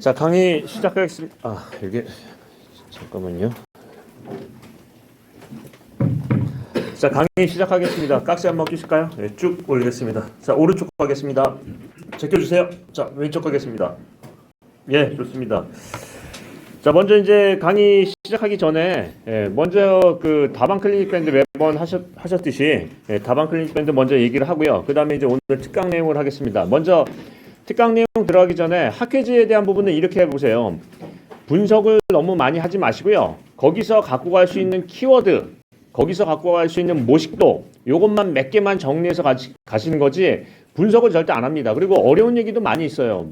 자, 강의 시작하겠습니다. 이게 잠깐만요. 자, 강의 시작하겠습니다. 깍지 한번 끼실까요? 네, 쭉 올리겠습니다. 자, 오른쪽 가겠습니다. 제껴주세요. 자, 왼쪽 가겠습니다. 예, 좋습니다. 자, 먼저 이제 강의 시작하기 전에 먼저 그 다방 클리닉 밴드 매번 하셨듯이 다방 클리닉 밴드 먼저 얘기를 하고요. 그 다음에 이제 오늘 특강 내용을 하겠습니다. 먼저 특강 내용 들어가기 전에 학회지에 대한 부분은 이렇게 해보세요. 분석을 너무 많이 하지 마시고요. 거기서 갖고 갈 수 있는 키워드, 거기서 갖고 갈 수 있는 모식도 요것만 몇 개만 정리해서 가시는 거지 분석을 절대 안 합니다. 그리고 어려운 얘기도 많이 있어요.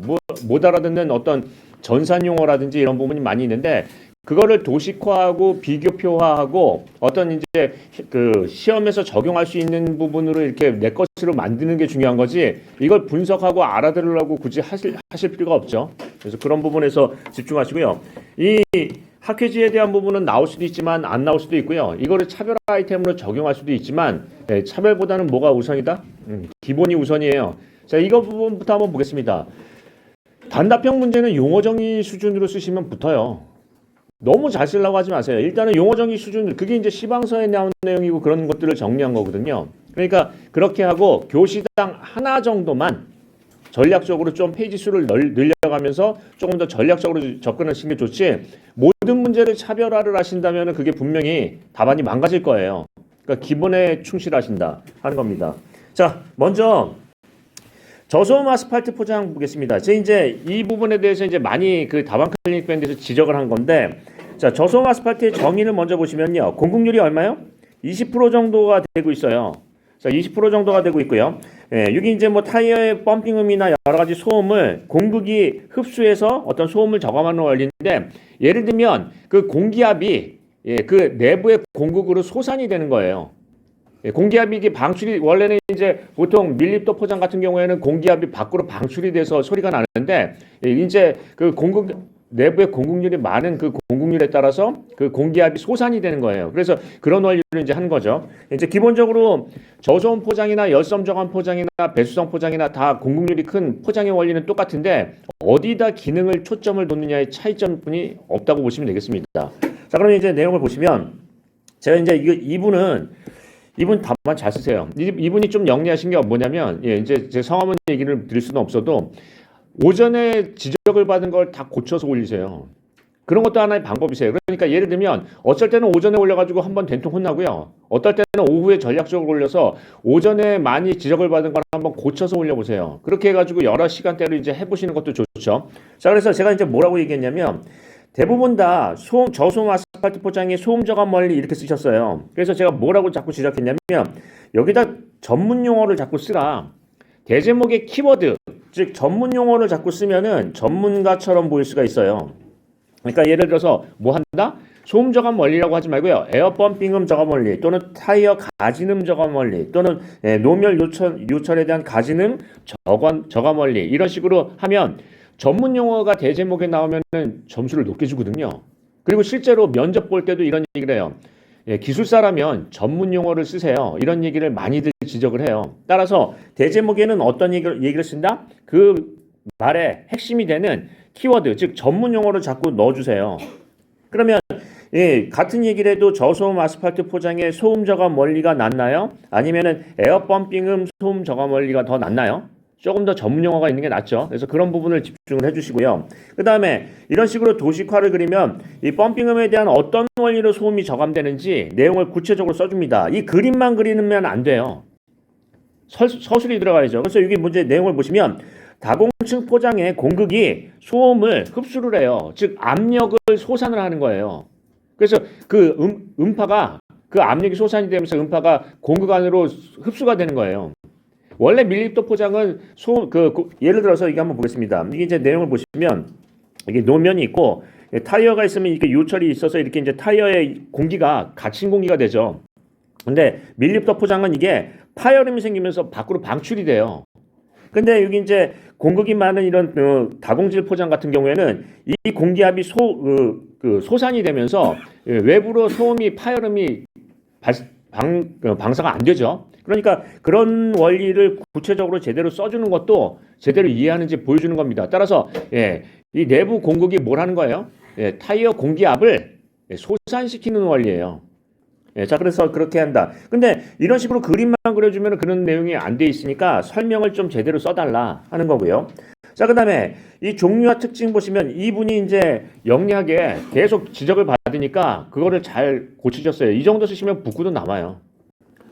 못 알아듣는 어떤 전산 용어라든지 이런 부분이 많이 있는데 그거를 도식화하고 비교표화하고 어떤 이제 그 시험에서 적용할 수 있는 부분으로 이렇게 내 것으로 만드는 게 중요한 거지 이걸 분석하고 알아들으려고 굳이 하실 필요가 없죠. 그래서 그런 부분에서 집중하시고요. 이 학회지에 대한 부분은 나올 수도 있지만 안 나올 수도 있고요. 이거를 차별 아이템으로 적용할 수도 있지만 차별보다는 뭐가 우선이다? 기본이 우선이에요. 자, 이거 부분부터 한번 보겠습니다. 단답형 문제는 용어 정의 수준으로 쓰시면 붙어요. 너무 잘 쓰려고 하지 마세요. 일단은 용어 정의 수준, 그게 이제 시방서에 나온 내용이고 그런 것들을 정리한 거거든요. 그러니까 그렇게 하고 교시당 하나 정도만 전략적으로 좀 페이지 수를 늘려가면서 조금 더 전략적으로 접근하시는 게 좋지 모든 문제를 차별화를 하신다면 그게 분명히 답안이 망가질 거예요. 그러니까 기본에 충실하신다 하는 겁니다. 자, 먼저 저소음 아스팔트 포장 보겠습니다. 제가 이제 이 부분에 대해서 이제 많이 그 다방 클리닉 밴드에서 지적을 한 건데, 자, 저소음 아스팔트의 정의를 먼저 보시면요. 공급률이 얼마요? 20% 정도가 되고 있어요. 자, 20% 정도가 되고 있고요. 여기 이제 뭐 타이어의 펌핑음이나 여러 가지 소음을 공극이 흡수해서 어떤 소음을 저감하는 원리인데, 예를 들면 그 공기압이 그 내부의 공극으로 솟아이 되는 거예요. 공기압이 이게 방출이 원래는 이제 보통 밀립도 포장 같은 경우에는 공기압이 밖으로 방출이 돼서 소리가 나는데 이제 그 공급 내부의 공급률이 많은 그 공급률에 따라서 그 공기압이 솟아이 되는 거예요. 그래서 그런 원리를 이제 하는 거죠. 이제 기본적으로 저소음 포장이나 열섬 저감 포장이나 배수성 포장이나 다 공급률이 큰 포장의 원리는 똑같은데 어디다 기능을 초점을 뒀느냐의 차이점뿐이 없다고 보시면 되겠습니다. 자, 그러면 이제 내용을 보시면 제가 이제 이분 답만 잘 쓰세요. 이분이 좀 영리하신 게 뭐냐면, 이제 제 성함은 얘기를 드릴 수는 없어도, 오전에 지적을 받은 걸 다 고쳐서 올리세요. 그런 것도 하나의 방법이세요. 그러니까 예를 들면, 어쩔 때는 오전에 올려가지고 한번 된통 혼나고요. 어떨 때는 오후에 전략적으로 올려서, 오전에 많이 지적을 받은 걸 한번 고쳐서 올려보세요. 그렇게 해가지고 여러 시간대로 이제 해보시는 것도 좋죠. 자, 그래서 제가 이제 뭐라고 얘기했냐면, 대부분 다 저소음 아스팔트 포장에 소음 저감 원리 이렇게 쓰셨어요. 그래서 제가 뭐라고 자꾸 지적했냐면 여기다 전문 용어를 자꾸 쓰라. 대제목의 키워드, 즉 전문 용어를 자꾸 쓰면은 전문가처럼 보일 수가 있어요. 그러니까 예를 들어서 뭐 한다? 소음 저감 원리라고 하지 말고요. 에어 펌핑음 저감 원리 또는 타이어 가진음 저감 원리 또는 노멸 요철에 대한 가진음 저감 원리 이런 식으로 하면 전문 용어가 대제목에 나오면은 점수를 높게 주거든요. 그리고 실제로 면접 볼 때도 이런 얘기를 해요. 기술사라면 전문 용어를 쓰세요. 이런 얘기를 많이들 지적을 해요. 따라서 대제목에는 어떤 얘기를 쓴다? 그 말의 핵심이 되는 키워드, 즉 전문 용어를 자꾸 넣어주세요. 그러면 같은 얘기를 해도 저소음 아스팔트 포장의 소음 저감 원리가 낫나요? 아니면은 에어 펌핑음 소음 저감 원리가 더 낫나요? 조금 더 전문 용어가 있는 게 낫죠. 그래서 그런 부분을 집중을 해주시고요. 그 다음에 이런 식으로 도식화를 그리면 이 펌핑음에 대한 어떤 원리로 소음이 저감되는지 내용을 구체적으로 써줍니다. 이 그림만 그리면 안 돼요. 서술이 들어가야죠. 그래서 여기 문제 내용을 보시면 다공층 포장의 공극이 소음을 흡수를 해요. 즉 압력을 솟아을 하는 거예요. 그래서 그 음파가 그 압력이 솟아이 되면서 음파가 공극 안으로 흡수가 되는 거예요. 원래 밀립도 포장은 예를 들어서 이게 한번 보겠습니다. 이게 이제 내용을 보시면 이게 노면이 있고 타이어가 있으면 이렇게 요철이 있어서 이렇게 이제 타이어에 공기가 갇힌 공기가 되죠. 근데 밀립도 포장은 이게 파열음이 생기면서 밖으로 방출이 돼요. 근데 여기 이제 공극이 많은 이런 다공질 포장 같은 경우에는 이 공기압이 솟아이 되면서 외부로 소음이 파열음이 방사가 안 되죠. 그러니까 그런 원리를 구체적으로 제대로 써주는 것도 제대로 이해하는지 보여주는 겁니다. 따라서 이 내부 공극이 뭘 하는 거예요? 타이어 공기압을 소산시키는 원리예요. 자, 그래서 그렇게 한다. 근데 이런 식으로 그림만 그려주면 그런 내용이 안 돼 있으니까 설명을 좀 제대로 써달라 하는 거고요. 자, 그 다음에 이 종류와 특징 보시면 이분이 이제 영리하게 계속 지적을 받으니까 그거를 잘 고치셨어요. 이 정도 쓰시면 북구도 남아요.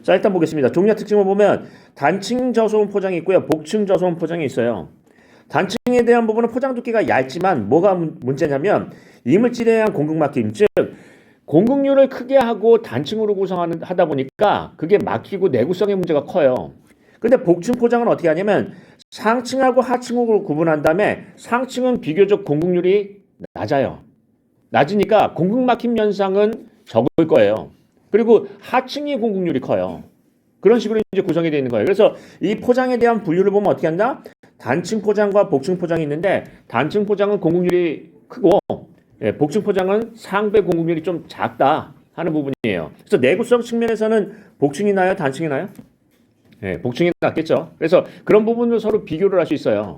자, 일단 보겠습니다. 종류와 특징을 보면 단층 저소음 포장이 있고요. 복층 저소음 포장이 있어요. 단층에 대한 부분은 포장 두께가 얇지만 뭐가 문제냐면 이물질에 의한 공급 막힘, 즉 공급률을 크게 하고 단층으로 구성하다 보니까 그게 막히고 내구성의 문제가 커요. 근데 복층 포장은 어떻게 하냐면 상층하고 하층으로 구분한 다음에 상층은 비교적 공급률이 낮아요. 낮으니까 공급 막힘 현상은 적을 거예요. 그리고 하층이 공급률이 커요. 그런 식으로 이제 구성이 되어 있는 거예요. 그래서 이 포장에 대한 분류를 보면 어떻게 한다? 단층 포장과 복층 포장이 있는데 단층 포장은 공급률이 크고 복층 포장은 상배 공급률이 좀 작다 하는 부분이에요. 그래서 내구성 측면에서는 복층이 나요? 단층이 나요? 복층이 낫겠죠. 그래서 그런 부분을 서로 비교를 할 수 있어요.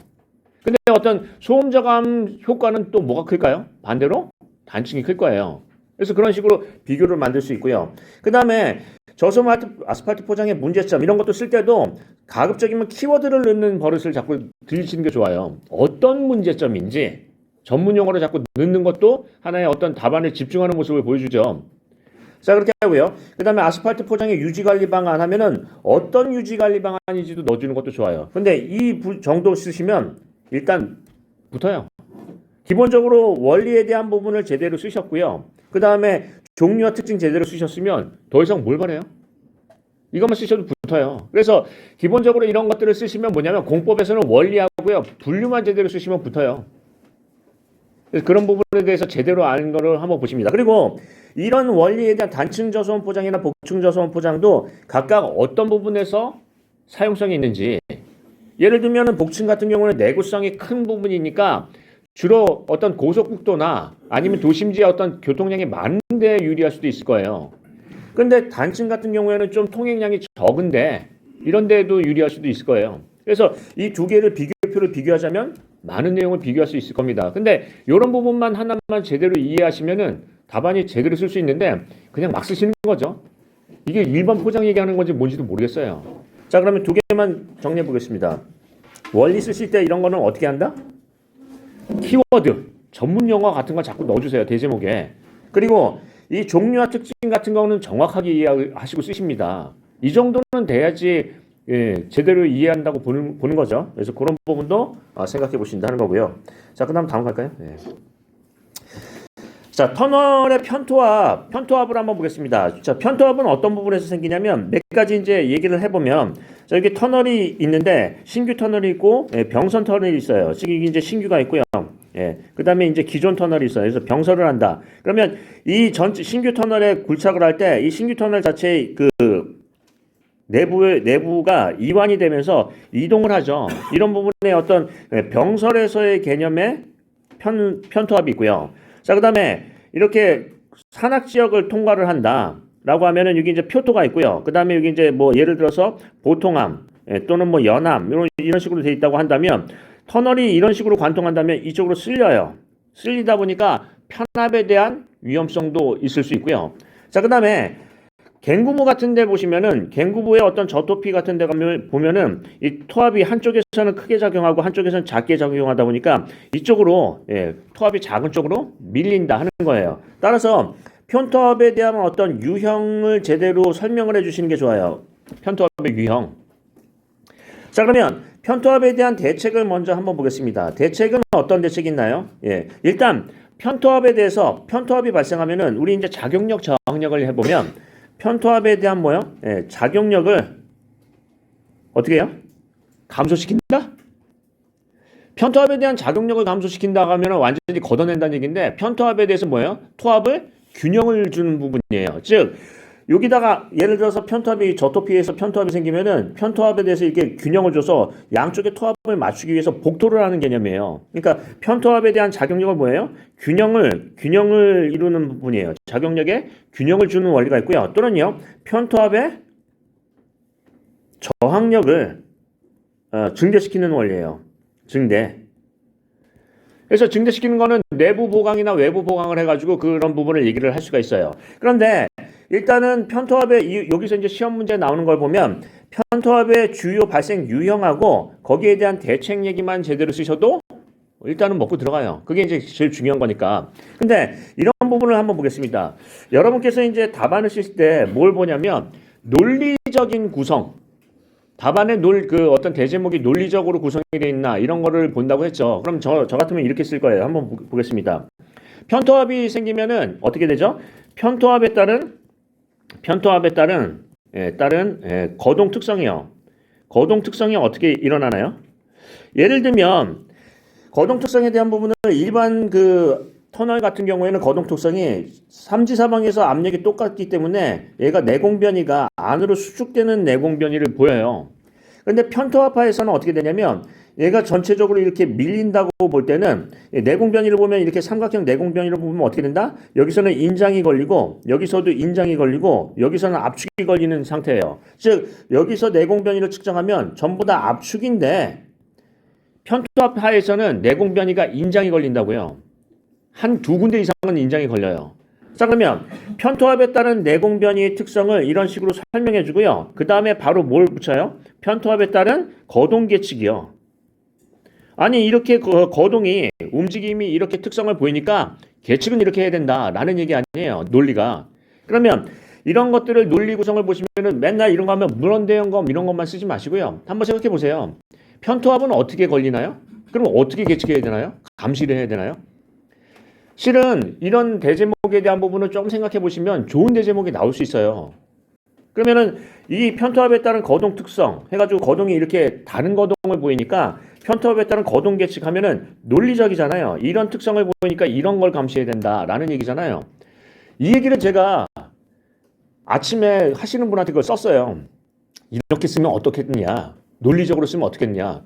근데 어떤 소음 저감 효과는 또 뭐가 클까요? 반대로 단층이 클 거예요. 그래서 그런 식으로 비교를 만들 수 있고요. 그 다음에 저소음 아스팔트 포장의 문제점 이런 것도 쓸 때도 가급적이면 키워드를 넣는 버릇을 자꾸 들이시는 게 좋아요. 어떤 문제점인지 전문 용어로 자꾸 넣는 것도 하나의 어떤 답안에 집중하는 모습을 보여주죠. 자, 그렇게 하고요. 그 다음에 아스팔트 포장의 유지관리 방안 하면은 어떤 유지관리 방안인지도 넣어주는 것도 좋아요. 근데 이 정도 쓰시면 일단 붙어요. 기본적으로 원리에 대한 부분을 제대로 쓰셨고요. 그 다음에 종류와 특징 제대로 쓰셨으면 더 이상 뭘 바래요? 이것만 쓰셔도 붙어요. 그래서 기본적으로 이런 것들을 쓰시면 뭐냐면 공법에서는 원리하고요. 분류만 제대로 쓰시면 붙어요. 그런 부분에 대해서 제대로 아는 거를 한번 보십니다. 그리고 이런 원리에 대한 단층 저소음 포장이나 복층 저소음 포장도 각각 어떤 부분에서 사용성이 있는지, 예를 들면 복층 같은 경우는 내구성이 큰 부분이니까 주로 어떤 고속국도나 아니면 도심지의 어떤 교통량이 많은 데 유리할 수도 있을 거예요. 근데 단층 같은 경우에는 좀 통행량이 적은데 이런 데도 유리할 수도 있을 거예요. 그래서 이 두 개를 비교표를 비교하자면 많은 내용을 비교할 수 있을 겁니다. 근데 이런 부분만 하나만 제대로 이해하시면은 답안이 제대로 쓸 수 있는데 그냥 막 쓰시는 거죠. 이게 일반 포장 얘기하는 건지 뭔지도 모르겠어요. 자, 그러면 두 개만 정리해 보겠습니다. 원리 쓰실 때 이런 거는 어떻게 한다? 키워드, 전문 용어 같은 거 자꾸 넣어주세요. 대제목에. 그리고 이 종류와 특징 같은 거는 정확하게 이해하시고 쓰십니다. 이 정도는 돼야지 제대로 이해한다고 보는 거죠. 그래서 그런 부분도 생각해 보신다는 거고요. 자, 그 다음 갈까요? 네. 자, 터널의 편토압을 한번 보겠습니다. 자, 편토압은 어떤 부분에서 생기냐면 몇 가지 이제 얘기를 해보면 자, 여기 터널이 있는데 신규 터널이 있고 병선 터널이 있어요. 이게 이제 신규가 있고요. 그 다음에 이제 기존 터널이 있어요. 그래서 병선을 한다. 그러면 이 신규 터널에 굴착을 할 때 이 신규 터널 자체의 그 내부가 이완이 되면서 이동을 하죠. 이런 부분에 어떤 병설에서의 개념의 편토압이 있고요. 자, 그 다음에 이렇게 산악 지역을 통과를 한다라고 하면은 여기 이제 표토가 있고요. 그 다음에 여기 이제 뭐 예를 들어서 보통함 또는 뭐 연함 이런 식으로 돼 있다고 한다면 터널이 이런 식으로 관통한다면 이쪽으로 쓸려요. 쓸리다 보니까 편압에 대한 위험성도 있을 수 있고요. 자, 그 다음에 갱구부 같은 데 보시면은 갱구부의 어떤 저토피 같은 데 가면 보면은 이 토압이 한쪽에서는 크게 작용하고 한쪽에서는 작게 작용하다 보니까 이쪽으로 토압이 작은 쪽으로 밀린다 하는 거예요. 따라서 편토압에 대한 어떤 유형을 제대로 설명을 해 주시는 게 좋아요. 편토압의 유형. 자, 그러면 편토압에 대한 대책을 먼저 한번 보겠습니다. 대책은 어떤 대책이 있나요? 일단 편토압에 대해서 편토압이 발생하면은 우리 이제 작용력 저항력을 해보면 편토압에 대한 뭐요? 작용력을 어떻게 해요? 감소시킨다? 편토압에 대한 작용력을 감소시킨다 하면 완전히 걷어낸다는 얘기인데 편토압에 대해서 뭐예요? 토압을 균형을 주는 부분이에요. 즉 여기다가 예를 들어서 편토압이 저토피에서 편토압이 생기면은 편토압에 대해서 이렇게 균형을 줘서 양쪽의 토압을 맞추기 위해서 복토를 하는 개념이에요. 그러니까 편토압에 대한 작용력은 뭐예요? 균형을 이루는 부분이에요. 작용력에 균형을 주는 원리가 있고요. 또는요, 편토압의 저항력을 증대시키는 원리예요. 증대. 그래서 증대시키는 거는 내부 보강이나 외부 보강을 해가지고 그런 부분을 얘기를 할 수가 있어요. 그런데 일단은 편토합의 여기서 이제 시험 문제 나오는 걸 보면 편토합의 주요 발생 유형하고 거기에 대한 대책 얘기만 제대로 쓰셔도 일단은 먹고 들어가요. 그게 이제 제일 중요한 거니까. 근데 이런 부분을 한번 보겠습니다. 여러분께서 이제 답안을 쓰실 때 뭘 보냐면 논리적인 구성. 답안의 그 어떤 대제목이 논리적으로 구성이 되어 있나 이런 거를 본다고 했죠. 그럼 저 같으면 이렇게 쓸 거예요. 한번 보겠습니다. 편토합이 생기면은 어떻게 되죠? 편토합에 따른 거동 특성이요. 거동 특성이 어떻게 일어나나요? 예를 들면 거동 특성에 대한 부분을 일반 그 터널 같은 경우에는 거동 특성이 삼지사방에서 압력이 똑같기 때문에 얘가 내공변이가 안으로 수축되는 내공변이를 보여요. 근데 편토합하에서는 어떻게 되냐면 얘가 전체적으로 이렇게 밀린다고 볼 때는 내공변이를 보면 이렇게 삼각형 내공변이를 보면 어떻게 된다? 여기서는 인장이 걸리고 여기서도 인장이 걸리고 여기서는 압축이 걸리는 상태예요. 즉 여기서 내공변이를 측정하면 전부 다 압축인데 편토합하에서는 내공변이가 인장이 걸린다고요. 한 두 군데 이상은 인장이 걸려요. 자, 그러면 편토합에 따른 내공변이의 특성을 이런 식으로 설명해 주고요. 그 다음에 바로 뭘 붙여요? 편토합에 따른 거동 계측이요. 아니 이렇게 거동이 움직임이 이렇게 특성을 보이니까 계측은 이렇게 해야 된다라는 얘기 아니에요. 논리가. 그러면 이런 것들을 논리 구성을 보시면은 맨날 이런 거 하면 물원대형검 이런 것만 쓰지 마시고요. 한번 생각해 보세요. 편토합은 어떻게 걸리나요? 그럼 어떻게 계측해야 되나요? 감시를 해야 되나요? 실은 이런 대제목에 대한 부분을 좀 생각해 보시면 좋은 대제목이 나올 수 있어요. 그러면은 이 편토합에 따른 거동 특성 해가지고 거동이 이렇게 다른 거동을 보이니까 편토합에 따른 거동 계측하면은 논리적이잖아요. 이런 특성을 보이니까 이런 걸 감시해야 된다라는 얘기잖아요. 이 얘기를 제가 아침에 하시는 분한테 그걸 썼어요. 이렇게 쓰면 어떻겠느냐. 논리적으로 쓰면 어떻겠냐.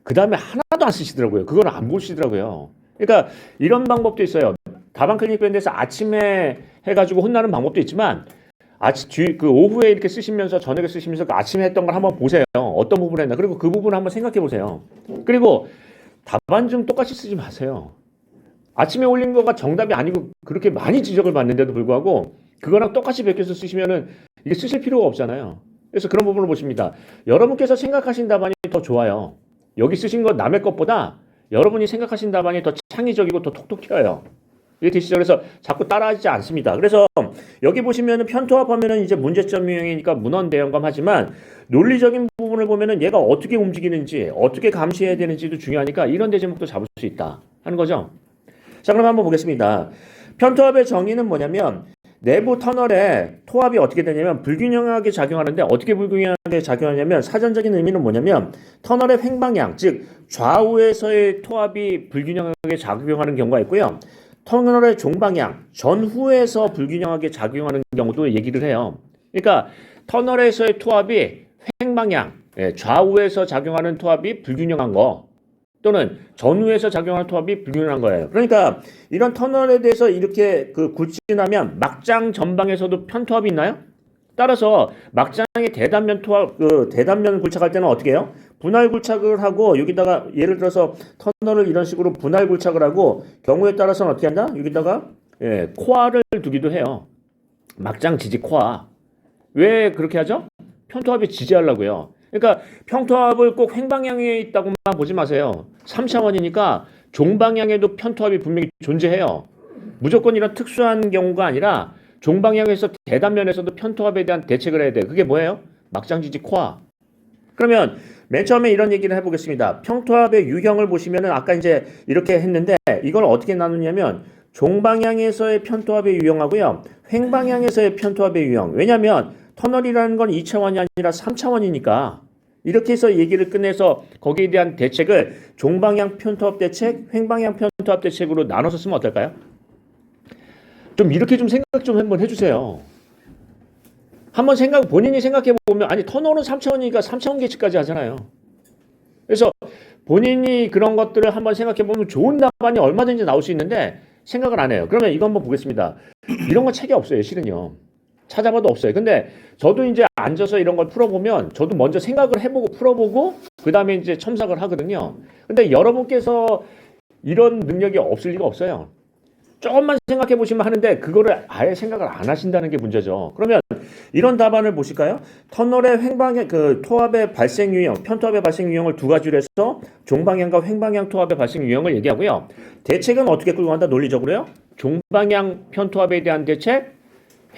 그 다음에 하나도 안 쓰시더라고요. 그걸 안 보시더라고요. 그러니까 이런 방법도 있어요. 다방 클리닉 밴드에서 아침에 해가지고 혼나는 방법도 있지만 그 오후에 이렇게 쓰시면서 저녁에 쓰시면서 그 아침에 했던 걸 한번 보세요. 어떤 부분을 했나. 그리고 그 부분을 한번 생각해 보세요. 그리고 답안 좀 똑같이 쓰지 마세요. 아침에 올린 거가 정답이 아니고 그렇게 많이 지적을 받는데도 불구하고 그거랑 똑같이 베껴서 쓰시면은 이게 쓰실 필요가 없잖아요. 그래서 그런 부분을 보십니다. 여러분께서 생각하신 답안이 더 좋아요. 여기 쓰신 거 남의 것보다 여러분이 생각하신 답안이 더 창의적이고 더 톡톡 튀어요. 이게 되시죠. 그래서 자꾸 따라하지 않습니다. 그래서 여기 보시면은 편토합하면은 이제 문제점 유형이니까 문헌 대형감 하지만 논리적인 부분을 보면은 얘가 어떻게 움직이는지 어떻게 감시해야 되는지도 중요하니까 이런 대제목도 잡을 수 있다 하는 거죠. 자, 그럼 한번 보겠습니다. 편토합의 정의는 뭐냐면 내부 터널에 토합이 어떻게 되냐면 불균형하게 작용하는데 어떻게 불균형하게 작용하냐면 사전적인 의미는 뭐냐면 터널의 횡방향 즉 좌우에서의 토합이 불균형하게 작용하는 경우가 있고요. 터널의 종방향 전후에서 불균형하게 작용하는 경우도 얘기를 해요. 그러니까 터널에서의 토합이 횡방향 좌우에서 작용하는 토합이 불균형한 거 또는 전후에서 작용하는 토합이 불균형한 거예요. 그러니까 이런 터널에 대해서 이렇게 굴진하면 막장 전방에서도 편토합이 있나요? 따라서 막장의 대단면 토합, 대단면 굴착할 때는 어떻게 해요? 분할 굴착을 하고 여기다가 예를 들어서 터널을 이런 식으로 분할 굴착을 하고 경우에 따라서는 어떻게 한다? 여기다가 코아를 두기도 해요. 막장 지지 코아. 왜 그렇게 하죠? 편토합이 지지하려고요. 그러니까 편토합을 꼭 횡방향에 있다고만 보지 마세요. 3차원이니까 종방향에도 편토합이 분명히 존재해요. 무조건 이런 특수한 경우가 아니라 종방향에서 대단면에서도 편토합에 대한 대책을 해야 돼요. 그게 뭐예요? 막장지지 코아. 그러면 맨 처음에 이런 얘기를 해보겠습니다. 편토합의 유형을 보시면은 아까 이제 이렇게 했는데 이걸 어떻게 나누냐면 종방향에서의 편토합의 유형하고요. 횡방향에서의 편토합의 유형. 왜냐하면 터널이라는 건 2차원이 아니라 3차원이니까 이렇게 해서 얘기를 끝내서 거기에 대한 대책을 종방향 편토합 대책, 횡방향 편토합 대책으로 나눠서 쓰면 어떨까요? 좀 이렇게 좀 생각 좀 한번 해주세요. 한번 본인이 생각해 보면 아니 터널은 3차원이니까 3차원 계측까지 하잖아요. 그래서 본인이 그런 것들을 한번 생각해 보면 좋은 답안이 얼마든지 나올 수 있는데 생각을 안 해요. 그러면 이거 한번 보겠습니다. 이런 건 책이 없어요, 실은요. 찾아봐도 없어요. 근데 저도 이제 앉아서 이런 걸 풀어보면 저도 먼저 생각을 해보고 풀어보고 그 다음에 이제 첨삭을 하거든요. 근데 여러분께서 이런 능력이 없을 리가 없어요. 조금만 생각해 보시면 하는데 그거를 아예 생각을 안 하신다는 게 문제죠. 그러면 이런 답안을 보실까요? 터널의 횡방향 그 토합의 발생 유형, 편토합의 발생 유형을 두 가지로 해서 종방향과 횡방향 토합의 발생 유형을 얘기하고요. 대책은 어떻게 끌고 간다? 논리적으로요. 종방향 편토합에 대한 대책,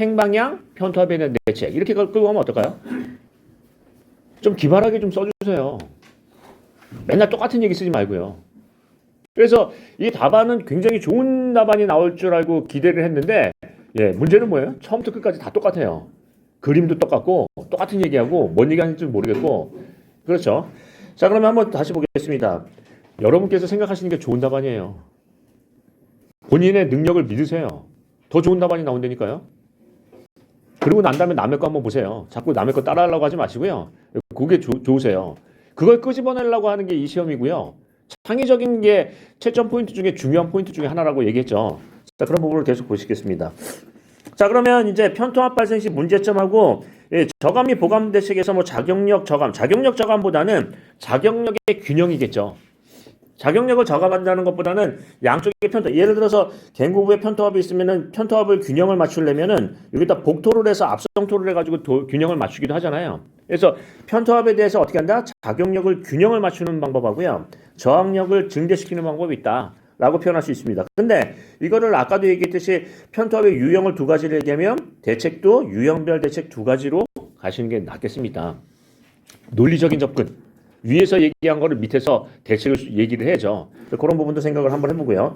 횡방향 편토합에 대한 대책 이렇게 끌고 가면 어떨까요? 좀 기발하게 좀 써주세요. 맨날 똑같은 얘기 쓰지 말고요. 그래서 이 답안은 굉장히 좋은 답안이 나올 줄 알고 기대를 했는데 문제는 뭐예요? 처음부터 끝까지 다 똑같아요. 그림도 똑같고 똑같은 얘기하고 뭔 얘기하는지 모르겠고 그렇죠. 자 그러면 한번 다시 보겠습니다. 여러분께서 생각하시는 게 좋은 답안이에요. 본인의 능력을 믿으세요. 더 좋은 답안이 나온다니까요. 그리고 난 다음에 남의 거 한번 보세요. 자꾸 남의 거 따라하려고 하지 마시고요. 그게 좋으세요. 그걸 끄집어내려고 하는 게 이 시험이고요. 창의적인 게 채점 포인트 중에 중요한 포인트 중에 하나라고 얘기했죠. 자, 그런 부분을 계속 보시겠습니다. 자, 그러면 이제 편토합 발생 시 문제점하고 저감 및 보감 대책에서 뭐 자격력 저감보다는 자격력의 균형이겠죠. 자격력을 저감한다는 것보다는 양쪽의 편토, 예를 들어서 갱고부의 편토합이 있으면은 편토합을 균형을 맞추려면은 여기다 복토를 해서 앞성토를 해가지고 균형을 맞추기도 하잖아요. 그래서 편토합에 대해서 어떻게 한다? 자격력을 균형을 맞추는 방법하고요. 저항력을 증대시키는 방법이 있다. 라고 표현할 수 있습니다. 근데 이거를 아까도 얘기했듯이 편토합의 유형을 두 가지를 얘기하면 대책도 유형별 대책 두 가지로 가시는 게 낫겠습니다. 논리적인 접근. 위에서 얘기한 거를 밑에서 대책을 얘기를 해야죠. 그런 부분도 생각을 한번 해보고요.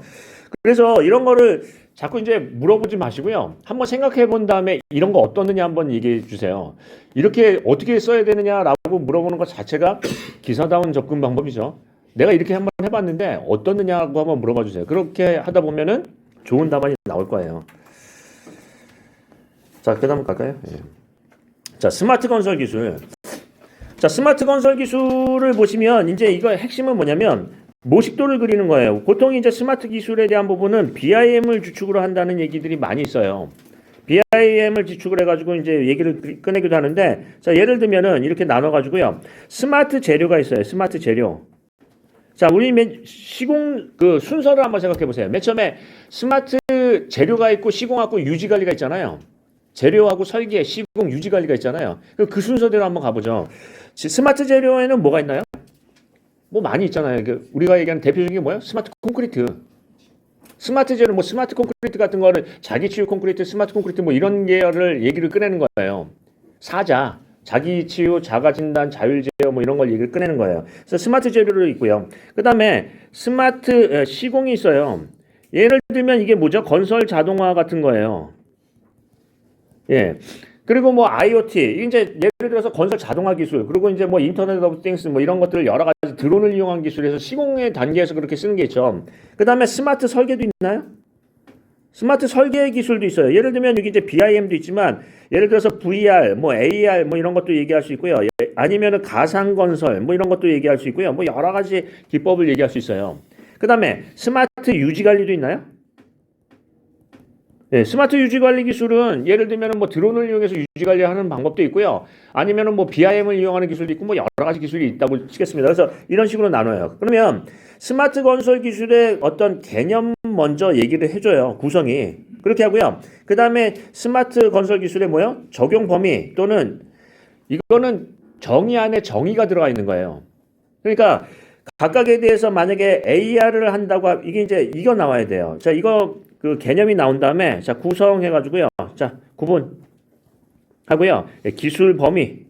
그래서 이런 거를 자꾸 이제 물어보지 마시고요. 한번 생각해 본 다음에 이런 거 어떻느냐 한번 얘기해 주세요. 이렇게 어떻게 써야 되느냐라고 물어보는 것 자체가 기사다운 접근 방법이죠. 내가 이렇게 한번 해봤는데 어떻느냐고 한번 물어봐 주세요. 그렇게 하다 보면은 좋은 답안이 나올 거예요. 자, 그 다음 갈까요? 자, 스마트 건설 기술. 자, 스마트 건설 기술을 보시면 이제 이거 핵심은 뭐냐면 모식도를 그리는 거예요. 보통 이제 스마트 기술에 대한 부분은 BIM을 주축으로 한다는 얘기들이 많이 있어요. BIM을 지축을 해가지고 이제 얘기를 꺼내기도 하는데, 자, 예를 들면은 이렇게 나눠가지고요. 스마트 재료가 있어요. 스마트 재료. 자, 우리 그 순서를 한번 생각해 보세요. 맨 처음에 스마트 재료가 있고 시공하고 유지 관리가 있잖아요. 재료하고 설계, 시공, 유지 관리가 있잖아요. 그 순서대로 한번 가보죠. 스마트 재료에는 뭐가 있나요? 뭐 많이 있잖아요. 우리가 얘기하는 대표적인 게 뭐예요? 스마트 콘크리트. 스마트 재료, 뭐 스마트 콘크리트 같은 거를 자기 치유 콘크리트, 스마트 콘크리트 뭐 이런 계열을 얘기를 꺼내는 거예요. 사자, 자기 치유, 자가 진단, 자율 제어 뭐 이런 걸 얘기를 꺼내는 거예요. 그래서 스마트 재료로 있고요. 그 다음에 스마트 시공이 있어요. 예를 들면 이게 뭐죠? 건설 자동화 같은 거예요. 예. 그리고 뭐 IoT, 이제 예를 들어서 건설 자동화 기술, 그리고 이제 뭐 인터넷 오브 띵스 뭐 이런 것들을 여러 가지 드론을 이용한 기술에서 시공의 단계에서 그렇게 쓰는 게 있죠. 그 다음에 스마트 설계도 있나요? 스마트 설계 기술도 있어요. 예를 들면 여기 이제 BIM도 있지만 예를 들어서 VR, 뭐 AR 뭐 이런 것도 얘기할 수 있고요. 아니면은 가상 건설 뭐 이런 것도 얘기할 수 있고요. 뭐 여러 가지 기법을 얘기할 수 있어요. 그 다음에 스마트 유지 관리도 있나요? 네, 스마트 유지 관리 기술은 예를 들면 뭐 드론을 이용해서 유지 관리하는 방법도 있고요. 아니면은 뭐 BIM을 이용하는 기술도 있고 뭐 여러 가지 기술이 있다고 치겠습니다. 그래서 이런 식으로 나눠요. 그러면 스마트 건설 기술의 어떤 개념 먼저 얘기를 해줘요. 구성이. 그렇게 하고요. 그 다음에 스마트 건설 기술의 뭐요? 적용 범위 또는 이거는 정의 안에 정의가 들어가 있는 거예요. 그러니까 각각에 대해서 만약에 AR을 한다고 이게 이제 이거 나와야 돼요. 자, 이거 그 개념이 나온 다음에 자, 구성해가지고요. 자, 구분 하고요. 기술 범위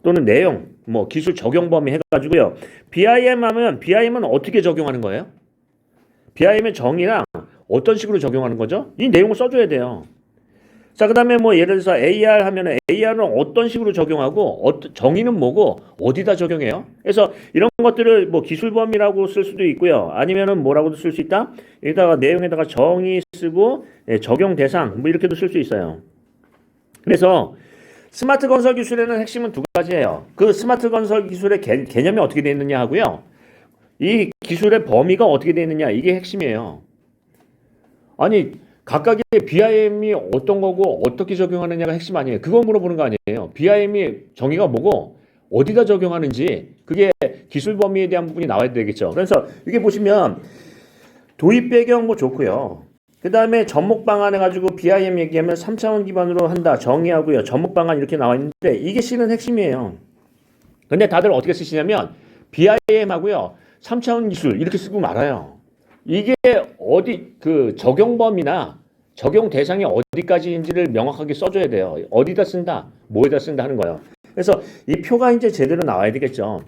또는 내용, 뭐 기술 적용 범위 해가지고요. BIM 하면 BIM은 어떻게 적용하는 거예요? BIM의 정의랑 어떤 식으로 적용하는 거죠? 이 내용을 써줘야 돼요. 자, 그 다음에 뭐 예를 들어서 AR 하면 AR은 어떤 식으로 적용하고 정의는 뭐고 어디다 적용해요? 그래서 이런 것들을 뭐 기술 범위라고 쓸 수도 있고요. 아니면은 뭐라고도 쓸 수 있다. 여기다가 내용에다가 정의 쓰고 적용 대상 뭐 이렇게도 쓸 수 있어요. 그래서 스마트 건설 기술에는 핵심은 두 가지예요. 그 스마트 건설 기술의 개념이 어떻게 되어 있느냐 하고요. 이 기술의 범위가 어떻게 되어 있느냐 이게 핵심이에요. 아니 각각의 BIM이 어떤 거고 어떻게 적용하느냐가 핵심 아니에요. 그거 물어보는 거 아니에요. BIM이 정의가 뭐고 어디다 적용하는지 그게 기술 범위에 대한 부분이 나와야 되겠죠. 그래서 이게 보시면 도입 배경 뭐 좋고요. 그 다음에 접목 방안 해가지고 BIM 얘기하면 3차원 기반으로 한다 정의하고요. 접목 방안 이렇게 나와 있는데 이게 실은 핵심이에요. 근데 다들 어떻게 쓰시냐면 BIM하고요 3차원 기술 이렇게 쓰고 말아요. 이게 어디 그 적용 범위나 적용 대상이 어디까지인지를 명확하게 써줘야 돼요. 어디다 쓴다, 뭐에다 쓴다 하는 거예요. 그래서 이 표가 이제 제대로 나와야 되겠죠.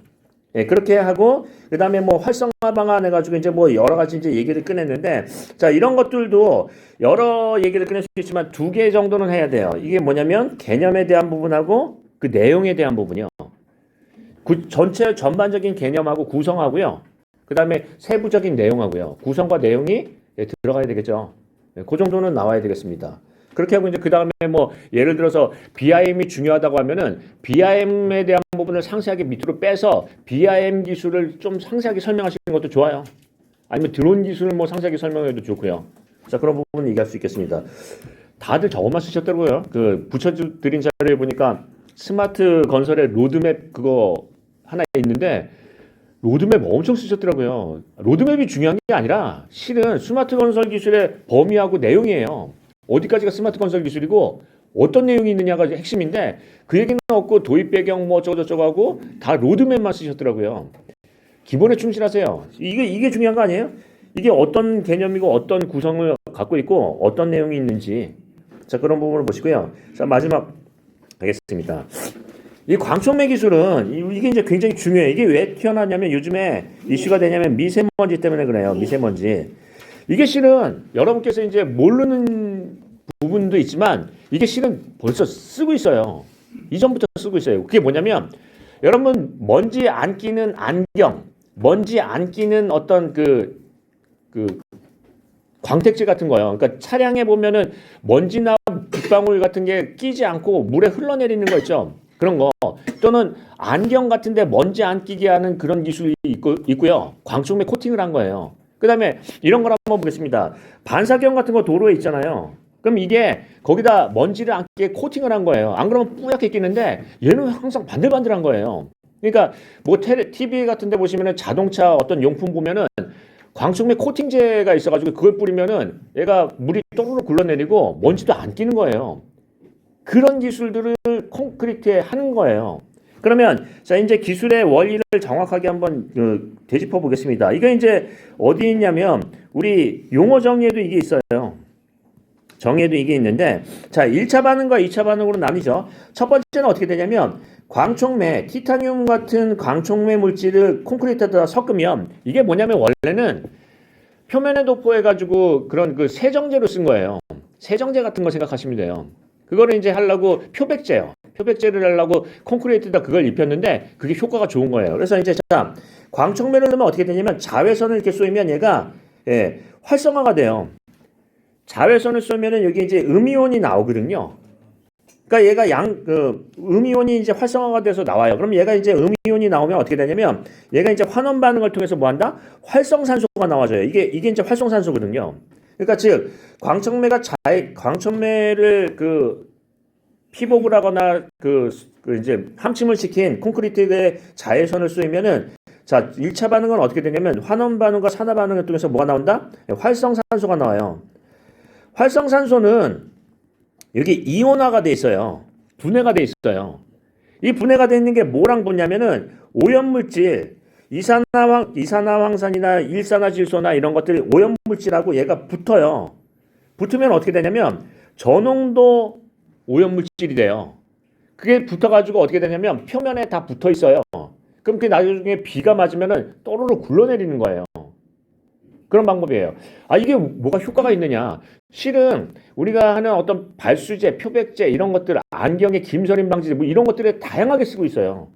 예, 그렇게 하고 그다음에 뭐 활성화 방안 해가지고 이제 뭐 여러 가지 이제 얘기를 꺼냈는데 자 이런 것들도 여러 얘기를 꺼낼 수 있지만 두 개 정도는 해야 돼요. 이게 뭐냐면 개념에 대한 부분하고 그 내용에 대한 부분이요. 전체 전반적인 개념하고 구성하고요. 그다음에 세부적인 내용하고요. 구성과 내용이 들어가야 되겠죠. 그 정도는 나와야 되겠습니다. 그렇게 하고 이제 그 다음에 뭐 예를 들어서 BIM이 중요하다고 하면은 BIM에 대한 부분을 상세하게 밑으로 빼서 BIM 기술을 좀 상세하게 설명하시는 것도 좋아요. 아니면 드론 기술을 뭐 상세하게 설명해도 좋고요. 자 그런 부분 얘기할 수 있겠습니다. 다들 저것만 쓰셨더라고요. 그 붙여드린 자료에 보니까 스마트 건설의 로드맵 그거 하나 있는데 로드맵 엄청 쓰셨더라고요. 로드맵이 중요한 게 아니라 실은 스마트 건설 기술의 범위하고 내용이에요. 어디까지가 스마트 건설 기술이고 어떤 내용이 있느냐가 핵심인데 그 얘기는 없고 도입 배경 뭐 어쩌고저쩌고 하고 다 로드맵만 쓰셨더라고요. 기본에 충실하세요. 이게 중요한 거 아니에요? 이게 어떤 개념이고 어떤 구성을 갖고 있고 어떤 내용이 있는지 자 그런 부분을 보시고요. 자 마지막 하겠습니다. 이 광촉매 기술은 이게 이제 굉장히 중요해요. 이게 왜 튀어나왔냐면 요즘에 이슈가 되냐면 미세먼지 때문에 그래요. 미세먼지. 이게 실은 여러분께서 이제 모르는 부분도 있지만 이게 실은 벌써 쓰고 있어요. 이전부터 쓰고 있어요. 그게 뭐냐면 여러분 먼지 안 끼는 안경, 먼지 안 끼는 어떤 그 광택제 같은 거요. 그러니까 차량에 보면은 먼지나 빗방울 같은 게 끼지 않고 물에 흘러내리는 거 있죠. 그런 거 또는 안경 같은데 먼지 안 끼게 하는 그런 기술이 있고요. 광촉매 코팅을 한 거예요. 그 다음에 이런 걸 한번 보겠습니다. 반사경 같은 거 도로에 있잖아요. 그럼 이게 거기다 먼지를 안 끼게 코팅을 한 거예요. 안 그러면 뿌옇게 끼는데 얘는 항상 반들반들한 거예요. 그러니까 뭐 TV 같은 데 보시면은 자동차 어떤 용품 보면은 광촉매 코팅제가 있어가지고 그걸 뿌리면은 얘가 물이 또르르 굴러내리고 먼지도 안 끼는 거예요. 그런 기술들을 콘크리트에 하는 거예요. 그러면 자 이제 기술의 원리를 정확하게 한번 되짚어 보겠습니다. 이거 이제 어디 있냐면 우리 용어 정의에도 이게 있어요. 정의에도 이게 있는데 자 1차 반응과 2차 반응으로 나뉘죠. 첫 번째는 어떻게 되냐면 광촉매, 티타늄 같은 광촉매 물질을 콘크리트에다 섞으면 이게 뭐냐면 원래는 표면에 도포해가지고 그런 그 세정제로 쓴 거예요. 세정제 같은 거 생각하시면 돼요. 그거를 이제 하려고 표백제요. 표백제를 하려고 콘크리트에다 그걸 입혔는데 그게 효과가 좋은 거예요. 그래서 이제 자 광촉매를 넣으면 어떻게 되냐면 자외선을 이렇게 쏘면 얘가 활성화가 돼요. 자외선을 쏘면은 여기 이제 음이온이 나오거든요. 그러니까 얘가 음이온이 이제 활성화가 돼서 나와요. 그럼 얘가 이제 음이온이 나오면 어떻게 되냐면 얘가 이제 환원 반응을 통해서 뭐 한다? 활성산소가 나와져요. 이게 이제 활성산소거든요. 그러니까 즉 광촉매를 피복을 하거나 이제 함침을 시킨 콘크리트에 자외선을 쏘면은 자 1차 반응은 어떻게 되냐면 환원 반응과 산화 반응을 통해서 뭐가 나온다? 활성산소가 나와요. 활성산소는 여기 이온화가 돼 있어요. 분해가 돼 있어요. 이 분해가 돼 있는 게 뭐랑 붙냐면은 오염물질, 이산화황산이나 일산화질소나 이런 것들이 오염물질하고 얘가 붙어요. 붙으면 어떻게 되냐면 저농도 오염물질이 돼요. 그게 붙어가지고 어떻게 되냐면 표면에 다 붙어 있어요. 그럼 그게 나중에 비가 맞으면은 또르르 굴러내리는 거예요. 그런 방법이에요. 이게 뭐가 효과가 있느냐? 실은 우리가 하는 어떤 발수제, 표백제 이런 것들, 안경의 김서림 방지제 뭐 이런 것들을 다양하게 쓰고 있어요.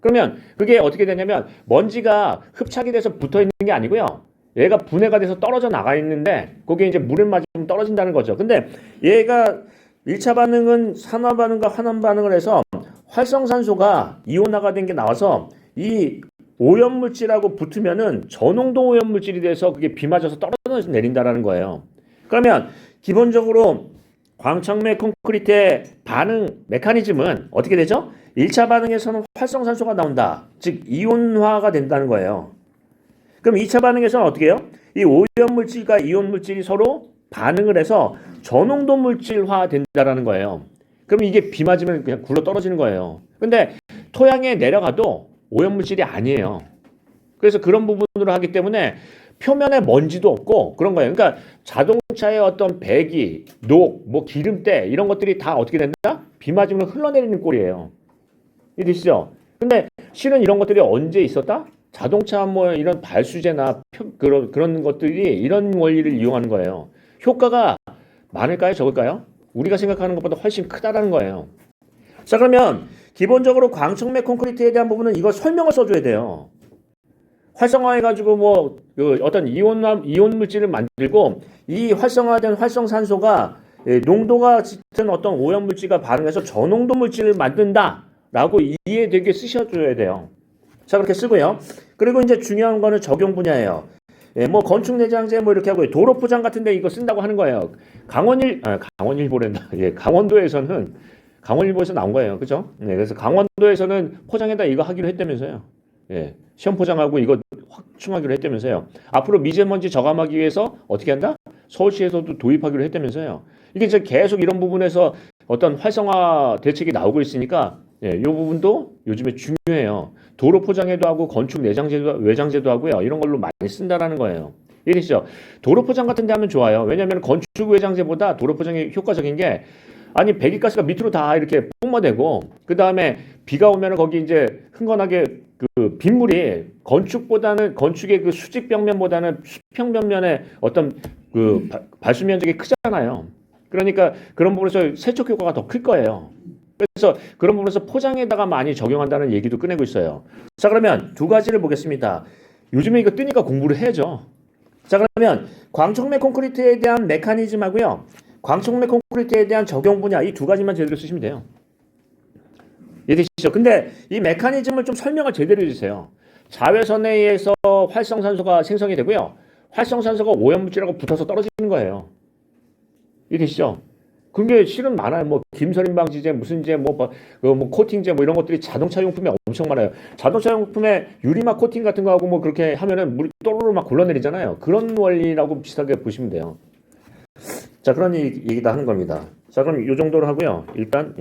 그러면 그게 어떻게 되냐면 먼지가 흡착이 돼서 붙어 있는 게 아니고요. 얘가 분해가 돼서 떨어져 나가 있는데 그게 이제 물에 맞으면 떨어진다는 거죠. 근데 얘가 1차 반응은 산화 반응과 환원 반응을 해서 활성산소가 이온화가 된 게 나와서 이 오염물질하고 붙으면은 저농도 오염물질이 돼서 그게 비 맞아서 떨어져 내린다라는 거예요. 그러면 기본적으로 광촉매 콘크리트의 반응 메커니즘은 어떻게 되죠? 1차 반응에서는 활성산소가 나온다. 즉 이온화가 된다는 거예요. 그럼 2차 반응에서는 어떻게 해요? 이 오염 물질과 이온 물질이 서로 반응을 해서 저농도 물질화 된다라는 거예요. 그럼 이게 비 맞으면 그냥 굴러 떨어지는 거예요. 근데 토양에 내려가도 오염 물질이 아니에요. 그래서 그런 부분으로 하기 때문에 표면에 먼지도 없고 그런 거예요. 그러니까 자동차의 어떤 배기, 녹, 뭐 기름때 이런 것들이 다 어떻게 된다? 비 맞으면 흘러내리는 꼴이에요. 이해되시죠? 근데 실은 이런 것들이 언제 있었다? 자동차 뭐 이런 발수제나 그런 것들이 이런 원리를 이용하는 거예요. 효과가 많을까요? 적을까요? 우리가 생각하는 것보다 훨씬 크다라는 거예요. 자, 그러면 기본적으로 광청맥 콘크리트에 대한 부분은 이거 설명을 써줘야 돼요. 활성화해가지고 그 어떤 이온 물질을 만들고 이 활성화된 활성산소가 농도가 짙은 어떤 오염 물질과 반응해서 저농도 물질을 만든다라고 이해되게 쓰셔줘야 돼요. 자, 그렇게 쓰고요. 그리고 이제 중요한 거는 적용 분야예요. 뭐 건축 내장재 뭐 이렇게 하고 도로 포장 같은데 이거 쓴다고 하는 거예요. 강원일보랜다. 강원일보에서 나온 거예요. 그죠? 네, 그래서 강원도에서는 포장에다 이거 하기로 했다면서요. 예, 시험 포장하고 이거 확충하기로 했다면서요. 앞으로 미세먼지 저감하기 위해서 어떻게 한다? 서울시에서도 도입하기로 했다면서요. 이게 이제 계속 이런 부분에서 어떤 활성화 대책이 나오고 있으니까 이 부분도 요즘에 중요해요. 도로 포장에도 하고 건축 내장재도 외장재도 하고요. 이런 걸로 많이 쓴다라는 거예요. 이해되시죠? 도로 포장 같은 데 하면 좋아요. 왜냐하면 건축 외장재보다 도로 포장이 효과적인 게 아니 배기가스가 밑으로 다 이렇게 뿜어대고 그 다음에 비가 오면 거기 이제 흥건하게 그 빗물이 건축의 그 수직 벽면보다는 수평 벽면의 어떤 그 발수 면적이 크잖아요. 그러니까 그런 부분에서 세척 효과가 더 클 거예요. 그래서 그런 부분에서 포장에다가 많이 적용한다는 얘기도 꺼내고 있어요. 자, 그러면 두 가지를 보겠습니다. 요즘에 이거 뜨니까 공부를 해야죠. 자, 그러면 광청맥 콘크리트에 대한 메커니즘하고요. 광청맥 콘크리트에 대한 적용 분야 이 두 가지만 제대로 쓰시면 돼요. 이해되시죠? 근데 이 메커니즘을 좀 설명을 제대로 해주세요. 자외선에 의해서 활성산소가 생성이 되고요. 활성산소가 오염물질하고 붙어서 떨어지는 거예요. 이해되시죠? 그게 실은 많아요. 뭐 김서림 방지제, 무슨제, 뭐 코팅제, 뭐 이런 것들이 자동차 용품에 엄청 많아요. 자동차 용품에 유리막 코팅 같은 거 하고 뭐 그렇게 하면은 물이 또르르 막 굴러내리잖아요. 그런 원리라고 비슷하게 보시면 돼요. 자, 그런 얘기도 하는 겁니다. 자, 그럼 이 정도로 하고요. 일단